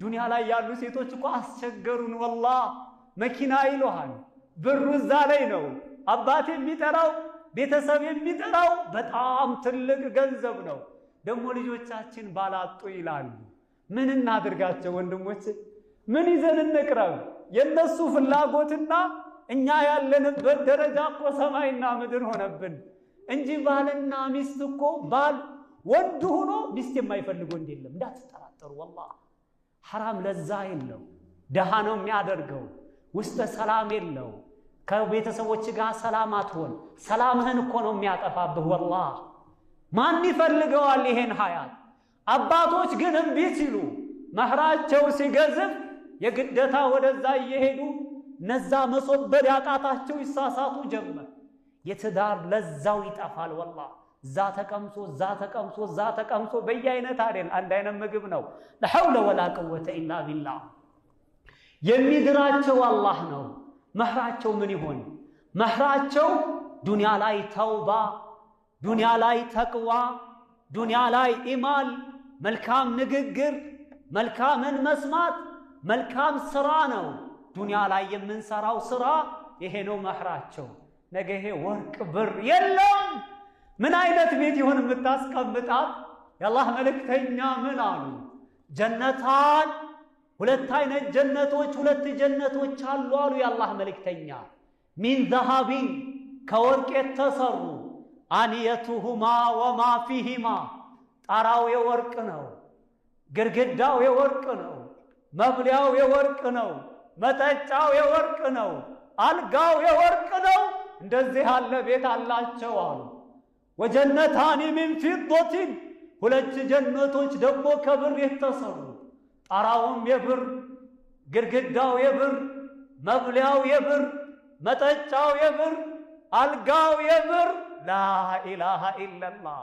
ዱንያ ላይ ያሉ ሴቶች እኮ አስቸገሩን ወላሂ መኪና ይሉሃል ብሩ እዛ ላይ ነው አባት የሚጠራው ቤተሰብ የሚጠራው በጣም ትልቅ ገንዘብ ነው ደግሞ ልጆቻችን ባላጡ ይላሉ ምን እናድርጋቸው ወንድሞች ምን ይዘን እንቅረብ የነሱ ፍላጎትና እኛ ያለንበት ደረጃ እኮ ሰማይና ምድር ሆነብን እንጂ ባልና ሚስት እኮ ባል ወንድ ሆኖ ሚስት የማይፈልግ ወንድ የለም እንዳትጠራጠሩ ወላሂ حرام ለዛ የለው ደሃ ነው የሚያደርገው ውስጥ ሰላም የለው ከቤተሰቦች ጋር ሰላም አትሆን ሰላምህን እኮ ነው የሚያጠፋብህ ወላሂ ማን ይፈልገዋል ይሄን ሐያት አባቶች ግን እምቢ ሲሉ መህራቸው ሲገዝፍ የግደታ ወደዛ እየሄዱ ነዛ መሶበር ያቃታቸው ይሳሳቱ ጀመር የትዳር ለዛው ይጠፋል ወላሂ ዛ ተቀምሶ በየአይነት አይደል አንድ አይነት ምግብ ነው ለሐውለ ወላ ቁወተ ኢላ ቢላህ የሚድራቸው አላህ ነው መህራቸው ምን ይሆን መህራቸው ዱንያ ላይ ተውባ ዱንያ ላይ ተቅዋ ዱንያ ላይ ኢማን መልካም ንግግር መልካምን መስማት መልካም ስራ ነው ዱንያ ላይ የምንሰራው ስራ ይሄ ነው መህራቸው ነገ ይሄ ወርቅ ብር የለም ምን አይነት ቤት ይሆን የምታስቀምጣት የአላህ መልእክተኛ ምን አሉ ጀነታን ሁለት አይነት ጀነቶች ሁለት ጀነቶች አሉ አሉ የአላህ መልእክተኛ ሚን ዘሃቢን ከወርቅ የተሰሩ አንየቱሁማ ወማ ፊሂማ ጣራው የወርቅ ነው ግድግዳው የወርቅ ነው መብሊያው የወርቅ ነው መጠጫው የወርቅ ነው አልጋው የወርቅ ነው እንደዚህ ያለ ቤት አላቸው አሉ ወጀነታኒ ሚን ፊዶቲን ሁለት ጀነቶች ደግሞ ከብር የተሰሩ ጣራውም የብር ግድግዳው የብር መብሊያው የብር መጠጫው የብር አልጋው የብር ላ ኢላሃ ኢላላህ